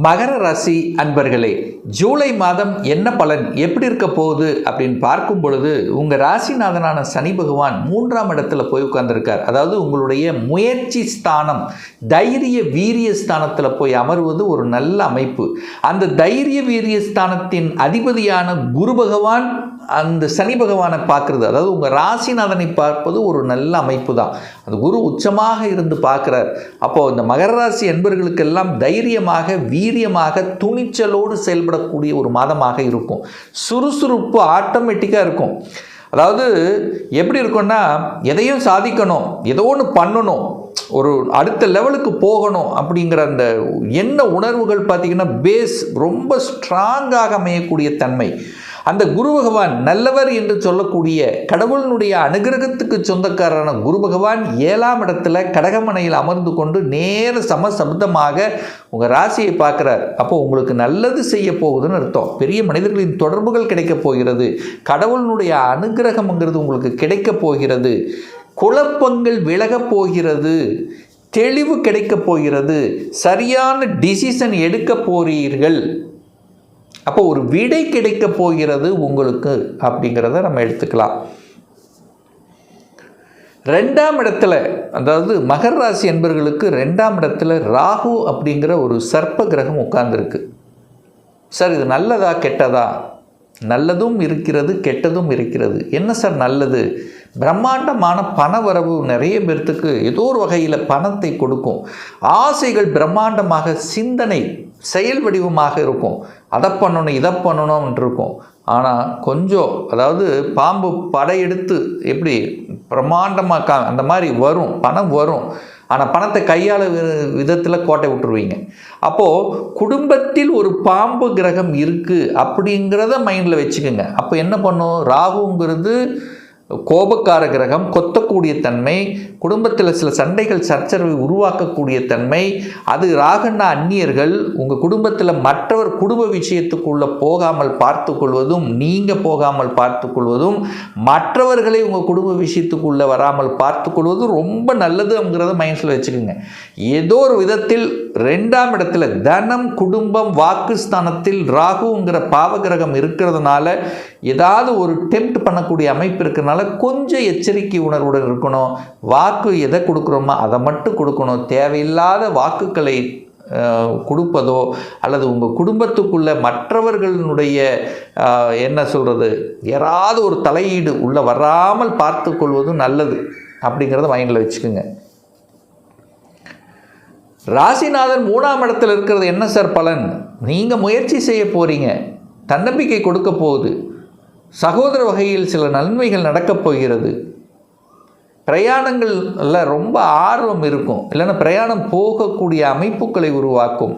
மகர ராசி அன்பர்களே, ஜூலை மாதம் என்ன பலன் எப்படி இருக்க போகுது அப்படின்னு பார்க்கும் பொழுது உங்கள் ராசிநாதனான சனி பகவான் 3ஆம் இடத்துல போய் உட்கார்ந்துருக்கார். அதாவது உங்களுடைய முயற்சி ஸ்தானம், தைரிய வீரிய ஸ்தானத்தில் போய் அமர்வது ஒரு நல்ல அமைப்பு. அந்த தைரிய வீரிய ஸ்தானத்தின் அதிபதியான குரு பகவான் அந்த சனி பகவானை பார்க்குறது, அதாவது உங்கள் ராசிநாதனை பார்ப்பது ஒரு நல்ல அமைப்பு தான். அந்த குரு உச்சமாக இருந்து பார்க்குறார். அப்போது இந்த மகர ராசி என்பவர்களுக்கெல்லாம் தைரியமாக வீரியமாக துணிச்சலோடு செயல்படக்கூடிய ஒரு மாதமாக இருக்கும். சுறுசுறுப்பு ஆட்டோமேட்டிக்காக இருக்கும். அதாவது எப்படி இருக்கும்னா, எதையும் சாதிக்கணும், ஏதோ ஒன்று பண்ணணும், ஒரு அடுத்த லெவலுக்கு போகணும் அப்படிங்கிற அந்த என்ன உணர்வுகள் பார்த்திங்கன்னா பேஸ் ரொம்ப ஸ்ட்ராங்காக அமையக்கூடிய தன்மை. அந்த குரு பகவான் நல்லவர் என்று சொல்லக்கூடிய கடவுளினுடைய அனுகிரகத்துக்கு சொந்தக்காரரான குரு பகவான் 7ஆம் இடத்துல கடகமனையில் அமர்ந்து கொண்டு நேர சமசப்தமாக உங்கள் ராசியை பார்க்குறார். அப்போ உங்களுக்கு நல்லது செய்ய போகுதுன்னு அர்த்தம். பெரிய மனிதர்களின் தொடர்புகள் கிடைக்கப் போகிறது. கடவுளினுடைய அனுகிரகம்ங்கிறது உங்களுக்கு கிடைக்கப் போகிறது. குழப்பங்கள் விலகப் போகிறது. தெளிவு கிடைக்கப் போகிறது. சரியான டிசிஷன் எடுக்க போகிறீர்கள். அப்போ ஒரு விடை கிடைக்க போகிறது உங்களுக்கு அப்படிங்கிறத நம்ம எடுத்துக்கலாம். 2ஆம் இடத்துல, அதாவது மகர ராசி என்பவர்களுக்கு 2ஆம் இடத்துல ராகு அப்படிங்கிற ஒரு சர்ப்ப கிரகம் உட்கார்ந்துருக்கு. சார் இது நல்லதா கெட்டதா? நல்லதும் இருக்கிறது, கெட்டதும் இருக்கிறது. என்ன சார் நல்லது? பிரம்மாண்டமான பண வரவு நிறைய பேர்த்துக்கு ஏதோ ஒரு வகையில் பணத்தை கொடுக்கும். ஆசைகள் பிரம்மாண்டமாக, சிந்தனை செயல் வடிவமாக இருக்கும். அதை பண்ணணும் இதை பண்ணணும்னு இருக்கும். ஆனால் கொஞ்சம், அதாவது பாம்பு படையெடுத்து எப்படி பிரம்மாண்டமாக அந்த மாதிரி வரும், பணம் வரும். ஆனால் பணத்தை கையாள விதத்தில் கோட்டை விட்டுருவீங்க. அப்போது குடும்பத்தில் ஒரு பாம்பு கிரகம் இருக்குது அப்படிங்கிறத மைண்டில் வச்சுக்கோங்க. அப்போ என்ன பண்ணும்? ராகுங்கிறது கோபக்கார கிரகம், கொத்தக்கூடிய தன்மை, குடும்பத்தில் சில சண்டைகள் சச்சரவை உருவாக்கக்கூடிய தன்மை. அது ராகுன்னா அந்நியர்கள், உங்கள் குடும்பத்தில் மற்றவர் குடும்ப விஷயத்துக்குள்ளே போகாமல் பார்த்து கொள்வதும், நீங்கள் போகாமல் பார்த்து கொள்வதும், மற்றவர்களை உங்கள் குடும்ப விஷயத்துக்குள்ளே வராமல் பார்த்து கொள்வதும் ரொம்ப நல்லதுங்கிறத மைண்ட்ஸில் வச்சுக்கோங்க. ஏதோ ஒரு விதத்தில் 2ஆம் இடத்துல தனம், குடும்பம், வாக்குஸ்தானத்தில் ராகுங்கிற பாவகிரகம் இருக்கிறதுனால ஏதாவது ஒரு டெம்ப்ட் பண்ணக்கூடிய அமைப்பு இருக்கிறதுனால கொஞ்சம் எச்சரிக்கை உணர்வுடன் இருக்கணும். வாக்கு எதை கொடுக்குறோமோ அதை மட்டும் கொடுக்கணும். தேவையில்லாத வாக்குகளை கொடுப்பதோ அல்லது உங்கள் குடும்பத்துக்குள்ள மற்றவர்களுடைய என்ன சொல்கிறது, யாராவது ஒரு தலையீடு உள்ளே வராமல் பார்த்து கொள்வதும் நல்லது அப்படிங்கிறத மைண்டில் வச்சுக்கோங்க. ராசிநாதன் 3ஆம் இடத்துல இருக்கிறது என்ன சார் பலன்? நீங்கள் முயற்சி செய்ய போகிறீங்க, தன்னம்பிக்கை கொடுக்க போகுது, சகோதர வகையில் சில நன்மைகள் நடக்கப் போகிறது, பிரயாணங்களில் ரொம்ப ஆர்வம் இருக்கும், இல்லைன்னா பிரயாணம் போகக்கூடிய அமைப்புகளை உருவாக்கும்,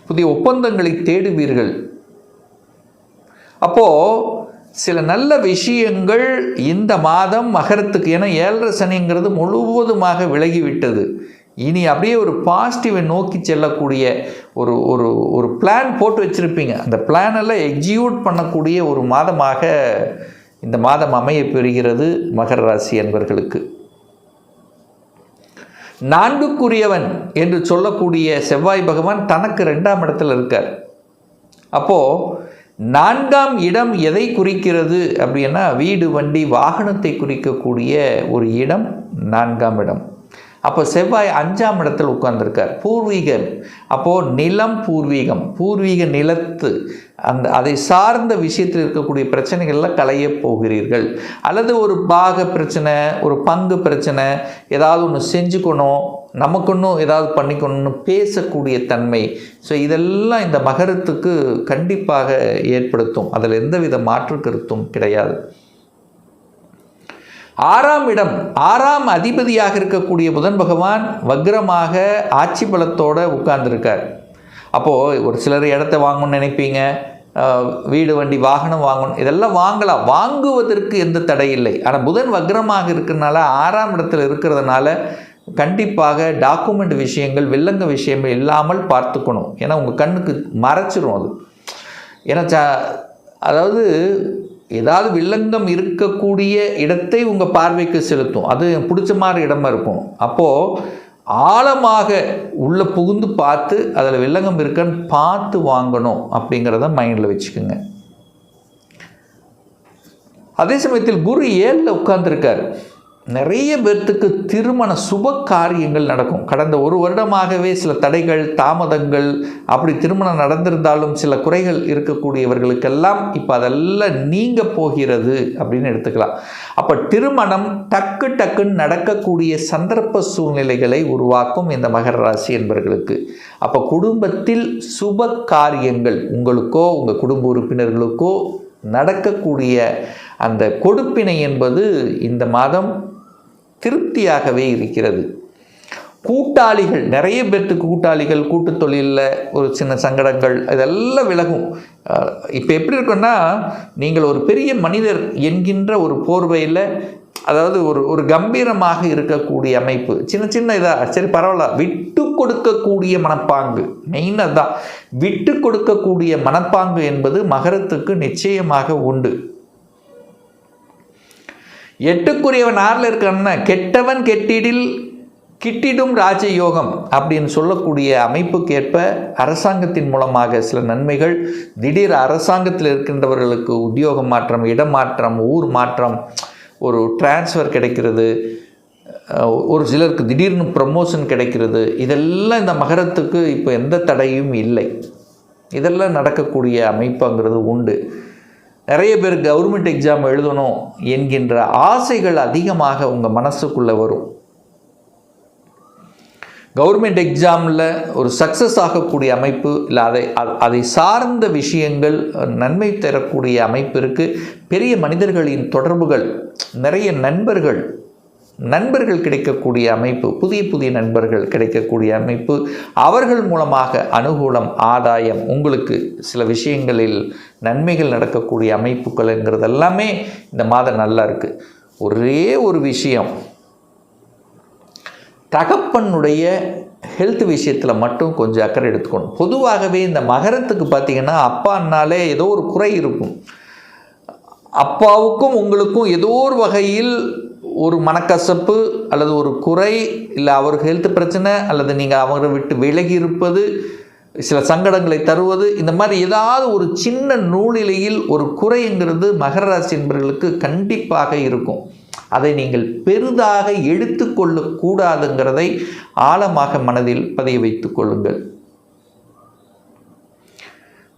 புதிய ஒப்பந்தங்களை தேடுவீர்கள். அப்போது சில நல்ல விஷயங்கள் இந்த மாதம் மகரத்துக்கு, ஏன்னா 7.5 சனிங்கிறது முழுவதுமாக விலகிவிட்டது. இனி அப்படியே ஒரு பாசிட்டிவை நோக்கி செல்லக்கூடிய ஒரு ஒரு ஒரு பிளான் போட்டு வச்சுருப்பீங்க. அந்த பிளானெல்லாம் எக்ஸிக்யூட் பண்ணக்கூடிய ஒரு மாதமாக இந்த மாதம் அமைய பெறுகிறது மகர ராசி என்பவர்களுக்கு. 4க்குரியவன் என்று சொல்லக்கூடிய செவ்வாய் பகவான் தனக்கு 2ஆம் இடத்துல இருக்கார். அப்போது 4ஆம் இடம் எதை குறிக்கிறது அப்படின்னா, வீடு வண்டி வாகனத்தை குறிக்கக்கூடிய ஒரு இடம் 4ஆம் இடம். அப்போ செவ்வாய் 5ஆம் இடத்தில் உட்கார்ந்துருக்கார். பூர்வீகம், அப்போது நிலம், பூர்வீகம், பூர்வீக நிலத்து அதை சார்ந்த விஷயத்தில் இருக்கக்கூடிய பிரச்சனைகள்லாம் களைய போகிறீர்கள். அல்லது ஒரு பாக பிரச்சனை, ஒரு பங்கு பிரச்சனை, ஏதாவது ஒன்று செஞ்சுக்கணும், நமக்குன்னும் ஏதாவது பண்ணிக்கணும்னு பேசக்கூடிய தன்மை. ஸோ இதெல்லாம் இந்த மகரத்துக்கு கண்டிப்பாக ஏற்படுத்தும். அதில் எந்தவித மாற்று கருத்தும் கிடையாது. 6ஆம் இடம், 6ஆம் அதிபதியாக இருக்கக்கூடிய புதன் பகவான் வக்ரமாக ஆட்சி பலத்தோடு உட்கார்ந்துருக்கார். அப்போது ஒரு சிலர் இடத்த வாங்கணும்னு நினைப்பீங்க, வீடு வண்டி வாகனம் வாங்கணும், இதெல்லாம் வாங்கலாம், வாங்குவதற்கு எந்த தடை இல்லை. ஆனால் புதன் வக்ரமாக இருக்கிறதுனால 6ஆம் இடத்துல இருக்கிறதுனால கண்டிப்பாக டாக்குமெண்ட் விஷயங்கள், வில்லங்க விஷயங்கள் இல்லாமல் பார்த்துக்கணும். ஏன்னா உங்கள் கண்ணுக்கு மறைச்சிரும் அது. ஏன்னா அதாவது ஏதாவது வில்லங்கம் இருக்கக்கூடிய இடத்தை உங்கள் பார்வைக்கு செலுத்தும். அது பிடிச்ச மாதிரி இடமா இருக்கும். அப்போது ஆழமாக உள்ளே புகுந்து பார்த்து அதில் வில்லங்கம் இருக்கான்னு பார்த்து வாங்கணும் அப்படிங்கிறத மைண்டில் வச்சுக்கோங்க. அதே சமயத்தில் குரு 7ல் உட்கார்ந்துருக்கார். நிறைய பேர்த்துக்கு திருமண சுப காரியங்கள் நடக்கும். கடந்த ஒரு வருடமாகவே சில தடைகள், தாமதங்கள், அப்படி திருமணம் நடந்திருந்தாலும் சில குறைகள் இருக்கக்கூடியவர்களுக்கெல்லாம் இப்போ அதெல்லாம் நீங்க போகிறது அப்படின்னு எடுத்துக்கலாம். அப்போ திருமணம் டக்குன்னு நடக்கக்கூடிய சந்தர்ப்ப சூழ்நிலைகளை உருவாக்கும் இந்த மகர ராசி என்பவர்களுக்கு. அப்போ குடும்பத்தில் சுப காரியங்கள் உங்களுக்கோ உங்கள் குடும்ப உறுப்பினர்களுக்கோ நடக்கக்கூடிய அந்த கொடுப்பினை என்பது இந்த மாதம் திருப்தியாகவே இருக்கிறது. கூட்டாளிகள், நிறைய பேர்த்துக்கு கூட்டாளிகள், கூட்டு தொழிலில் ஒரு சின்ன சங்கடங்கள் இதெல்லாம் விலகும். இப்போ எப்படி இருக்குன்னா, நீங்கள் ஒரு பெரிய மனிதர் என்கின்ற ஒரு போர்வையில், அதாவது ஒரு கம்பீரமாக இருக்கக்கூடிய அமைப்பு, சின்ன இதாக சரி பரவாயில்ல, விட்டு கொடுக்கக்கூடிய மனப்பாங்கு, மெயின் அதுதான். விட்டு கொடுக்கக்கூடிய மனப்பாங்கு என்பது மகரத்துக்கு நிச்சயமாக உண்டு. 8க்குரியவன் 6ல் இருக்கான்னா, கெட்டவன் கிட்டிடும் ராஜயோகம் அப்படின்னு சொல்லக்கூடிய அமைப்புக்கேற்ப அரசாங்கத்தின் மூலமாக சில நன்மைகள், திடீர் அரசாங்கத்தில் இருக்கின்றவர்களுக்கு உத்தியோக மாற்றம், இடமாற்றம், ஊர் மாற்றம், ஒரு டிரான்ஸ்ஃபர் கிடைக்கிறது, ஒரு சிலருக்கு திடீர்னு ப்ரமோஷன் கிடைக்கிறது. இதெல்லாம் இந்த மகரத்துக்கு இப்போ எந்த தடையும் இல்லை. இதெல்லாம் நடக்கக்கூடிய அமைப்புங்கிறது உண்டு. நிறைய பேர் கவர்மெண்ட் எக்ஸாம் எழுதணும் என்கின்ற ஆசைகள் அதிகமாக உங்கள் மனசுக்குள்ளே வரும். கவர்மெண்ட் எக்ஸாமில் ஒரு சக்ஸஸ் ஆகக்கூடிய அமைப்பு, இல்லை அதை சார்ந்த விஷயங்கள் நன்மை தரக்கூடிய அமைப்பு இருக்குது. பெரிய மனிதர்களின் தொடர்புகள், நிறைய நண்பர்கள் கிடைக்கக்கூடிய அமைப்பு, புதிய நண்பர்கள் கிடைக்கக்கூடிய அமைப்பு, அவர்கள் மூலமாக அனுகூலம், ஆதாயம், உங்களுக்கு சில விஷயங்களில் நன்மைகள் நடக்கக்கூடிய அமைப்புகள்ங்கிறது எல்லாமே இந்த மாதம் நல்லா இருக்குது. ஒரே ஒரு விஷயம், தகப்பனுடைய ஹெல்த் விஷயத்தில் மட்டும் கொஞ்சம் அக்கறை எடுத்துக்கணும். பொதுவாகவே இந்த மகரத்துக்கு பார்த்திங்கன்னா, அப்பான்னாலே ஏதோ ஒரு குறை இருக்கும். அப்பாவுக்கும் உங்களுக்கும் ஏதோ ஒரு வகையில் ஒரு மனக்கசப்பு அல்லது ஒரு குறை, இல்லை அவருக்கு ஹெல்த் பிரச்சனை, அல்லது நீங்கள் அவரை விட்டு விலகி இருப்பது, சில சங்கடங்களை தருவது, இந்த மாதிரி ஏதாவது ஒரு சின்ன நூலிலையில் ஒரு குறைங்கிறது மகர ராசி என்பவர்களுக்கு கண்டிப்பாக இருக்கும். அதை நீங்கள் பெரிதாக எடுத்துக்கொள்ளக்கூடாதுங்கிறதை ஆழமாக மனதில் பதிய வைத்துக் கொள்ளுங்கள்.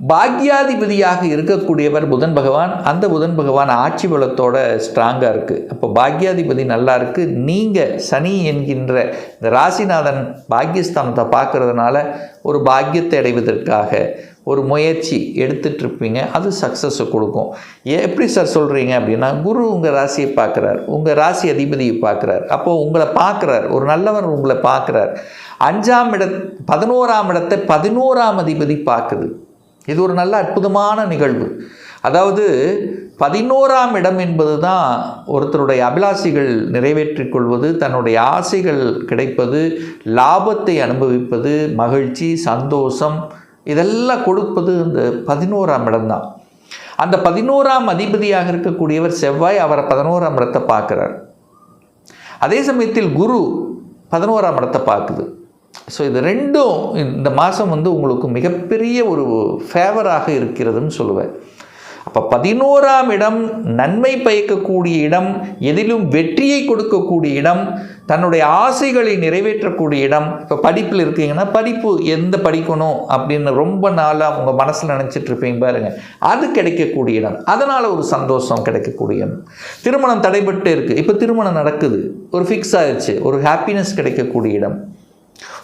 பாக்யாதிபதியாக இருக்கக்கூடியவர் புதன் பகவான். அந்த புதன் பகவான் ஆட்சி பலத்தோட ஸ்ட்ராங்காக இருக்குது. அப்போ பாக்யாதிபதி நல்லா இருக்குது. நீங்கள் சனி என்கின்ற இந்த ராசிநாதன் பாக்யஸ்தானத்தை பார்க்கறதுனால ஒரு பாக்கியத்தை அடைவதற்காக ஒரு முயற்சி எடுத்துகிட்ருப்பீங்க. அது சக்ஸஸை கொடுக்கும். எப்படி சார் சொல்கிறீங்க அப்படின்னா, குரு உங்கள் ராசியை பார்க்குறார், உங்கள் ராசி அதிபதியை பார்க்குறார். அப்போது உங்களை பார்க்குறார், ஒரு நல்லவர் உங்களை பார்க்குறார். 11ஆம் இடத்தை 11ஆம் அதிபதி பார்க்குது. இது ஒரு நல்ல அற்புதமான நிகழ்வு. அதாவது 11ஆம் இடம் என்பது தான் ஒருத்தருடைய அபிலாஷைகள் நிறைவேற்றிக் கொள்வது, தன்னுடைய ஆசைகள் கிடைப்பது, லாபத்தை அனுபவிப்பது, மகிழ்ச்சி, சந்தோஷம், இதெல்லாம் கொடுப்பது இந்த 11ஆம் இடம்தான். அந்த 11ஆம் அதிபதியாக இருக்கக்கூடியவர் செவ்வாய், அவரை 11ஆம் இடத்தை பார்க்குறார். அதே சமயத்தில் குரு 11ஆம் இடத்தை பார்க்குது. ஸோ இது ரெண்டும் இந்த மாதம் உங்களுக்கு மிகப்பெரிய ஒரு ஃபேவராக இருக்கிறதுன்னு சொல்லுவேன். அப்போ 11ஆம் இடம் நன்மை பயக்கக்கூடிய இடம், எதிலும் வெற்றியை கொடுக்கக்கூடிய இடம், தன்னுடைய ஆசைகளை நிறைவேற்றக்கூடிய இடம். இப்போ படிப்பில் இருக்கீங்கன்னா, படிப்பு எந்த படிக்கணும் அப்படின்னு ரொம்ப நாளாக உங்கள் மனசில் நினச்சிட்டு இருப்பீங்க பாருங்கள், அது கிடைக்கக்கூடிய இடம். அதனால் ஒரு சந்தோஷம் கிடைக்கக்கூடிய இடம். திருமணம் தடைபட்டு இருக்குது, இப்போ திருமணம் நடக்குது, ஒரு ஃபிக்ஸ் ஆயிடுச்சு, ஒரு ஹாப்பினஸ் கிடைக்கக்கூடிய இடம்.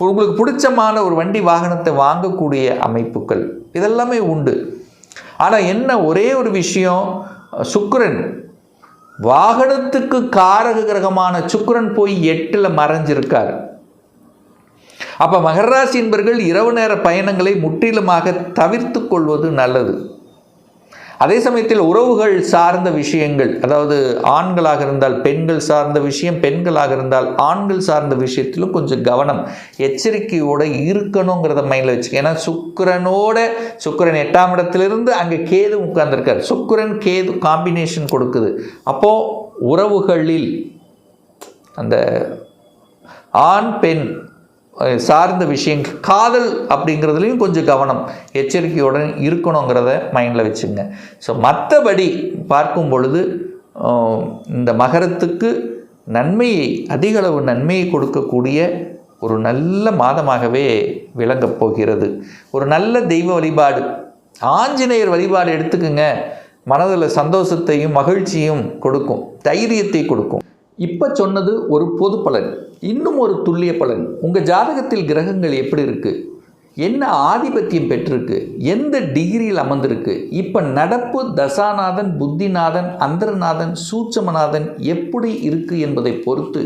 உங்களுக்கு பிடிச்சமான ஒரு வண்டி வாகனத்தை வாங்கக்கூடிய அமைப்புகள் இதெல்லாமே உண்டு. ஆனால் என்ன ஒரே ஒரு விஷயம், சுக்கிரன், வாகனத்துக்கு காரக கிரகமான சுக்கிரன் போய் 8ல் மறைஞ்சிருக்கார். அப்போ மகர ராசி என்பவர்கள் இரவு நேர பயணங்களை முற்றிலுமாக தவிர்த்து கொள்வது நல்லது. அதே சமயத்தில் உறவுகள் சார்ந்த விஷயங்கள், அதாவது ஆண்களாக இருந்தால் பெண்கள் சார்ந்த விஷயம், பெண்களாக இருந்தால் ஆண்கள் சார்ந்த விஷயத்திலும் கொஞ்சம் கவனம், எச்சரிக்கையோடு இருக்கணுங்கிறத மைண்டில் வச்சுக்க. ஏன்னா சுக்கிரன் 8ஆம் இடத்திலிருந்து அங்கே கேது உட்கார்ந்துருக்கார். சுக்கிரன் கேது காம்பினேஷன் கொடுக்குது. அப்போது உறவுகளில் அந்த ஆண் பெண் சார்ந்த விஷயங்கள், காதல் அப்படிங்கிறதுலையும் கொஞ்சம் கவனம் எச்சரிக்கையுடன் இருக்கணுங்கிறத மைண்டில் வச்சுங்க. ஸோ மற்றபடி பார்க்கும் பொழுது இந்த மகரத்துக்கு நன்மையை, அதிகளவு நன்மையை கொடுக்கக்கூடிய ஒரு நல்ல மாதமாகவே விளங்கப் போகிறது. ஒரு நல்ல தெய்வ வழிபாடு, ஆஞ்சநேயர் வழிபாடு எடுத்துக்குங்க. மனதில் சந்தோஷத்தையும் மகிழ்ச்சியும் கொடுக்கும், தைரியத்தை கொடுக்கும். இப்போ சொன்னது ஒரு பொது பலன். இன்னும் ஒரு துல்லிய பலன். உங்கள் ஜாதகத்தில் கிரகங்கள் எப்படி இருக்குது, என்ன ஆதிபத்தியம் பெற்றிருக்கு, எந்த டிகிரியில் அமர்ந்திருக்கு, இப்போ நடப்பு தசாநாதன், புத்திநாதன், அந்தரநாதன், சூட்சமநாதன் எப்படி இருக்குது என்பதை பொறுத்து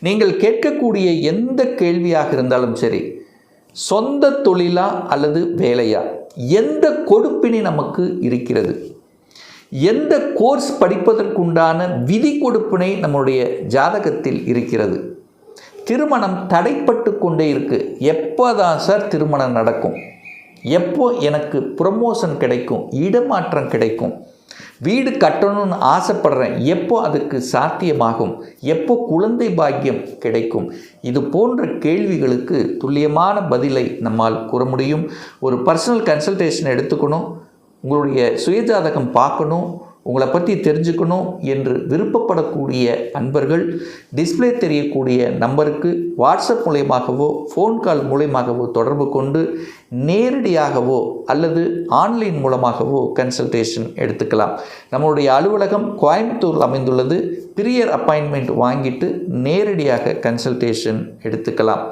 நீங்கள் கேட்கக்கூடிய எந்த கேள்வியாக இருந்தாலும் சரி, சொந்த தொழிலா அல்லது வேலையா, எந்த கொடுப்பினை நமக்கு இருக்கிறது, எந்த கோர்ஸ் படிப்பதற்குண்டான விதி கொடுப்பினை நம்முடைய ஜாதகத்தில் இருக்கிறது, திருமணம் தடைப்பட்டு கொண்டே இருக்கு, எப்போ தான் சார் திருமணம் நடக்கும், எப்போ எனக்கு ப்ரமோஷன் கிடைக்கும், இடமாற்றம் கிடைக்கும், வீடு கட்டணும்னு ஆசைப்படுறேன், எப்போ அதுக்கு சாத்தியமாகும், எப்போ குழந்தை பாக்கியம் கிடைக்கும், இது போன்ற கேள்விகளுக்கு துல்லியமான பதிலை நம்மால் கூற முடியும். ஒரு பர்சனல் கன்சல்டேஷன் எடுத்துக்கணும், உங்களுடைய சுயஜாதகம் பார்க்கணும், உங்களை பற்றி தெரிஞ்சுக்கணும் என்று விருப்பப்படக்கூடிய அன்பர்கள் டிஸ்பிளே தெரியக்கூடிய நம்பருக்கு வாட்ஸ்அப் மூலயமாகவோ ஃபோன் கால் மூலயமாகவோ தொடர்பு கொண்டு நேரடியாகவோ அல்லது ஆன்லைன் மூலமாகவோ கன்சல்டேஷன் எடுத்துக்கலாம். நம்மளுடைய அலுவலகம் கோயம்புத்தூரில் அமைந்துள்ளது. ப்ரியர் அப்பாயின்மெண்ட் வாங்கிட்டு நேரடியாக கன்சல்டேஷன் எடுத்துக்கலாம்.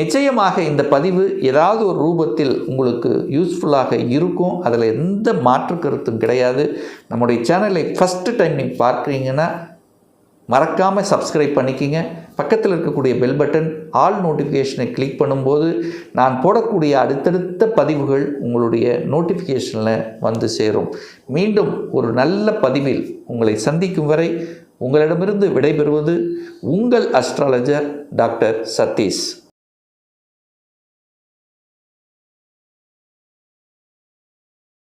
நிச்சயமாக இந்த பதிவு ஏதாவது ஒரு ரூபத்தில் உங்களுக்கு யூஸ்ஃபுல்லாக இருக்கும், அதில் எந்த மாற்று கருத்தும் கிடையாது. நம்முடைய சேனலை ஃபஸ்ட்டு டைம் நீங்கள் பார்க்குறீங்கன்னா மறக்காமல் சப்ஸ்கிரைப் பண்ணிக்கிங்க. பக்கத்தில் இருக்கக்கூடிய பெல் பட்டன் ஆல் நோட்டிஃபிகேஷனை கிளிக் பண்ணும்போது நான் போடக்கூடிய அடுத்தடுத்த பதிவுகள் உங்களுடைய நோட்டிஃபிகேஷனில் வந்து சேரும். மீண்டும் ஒரு நல்ல பதிவில் உங்களை சந்திக்கும் வரை உங்களிடமிருந்து விடைபெறுவது உங்கள் அஸ்ட்ராலஜர் டாக்டர் சதீஷ்.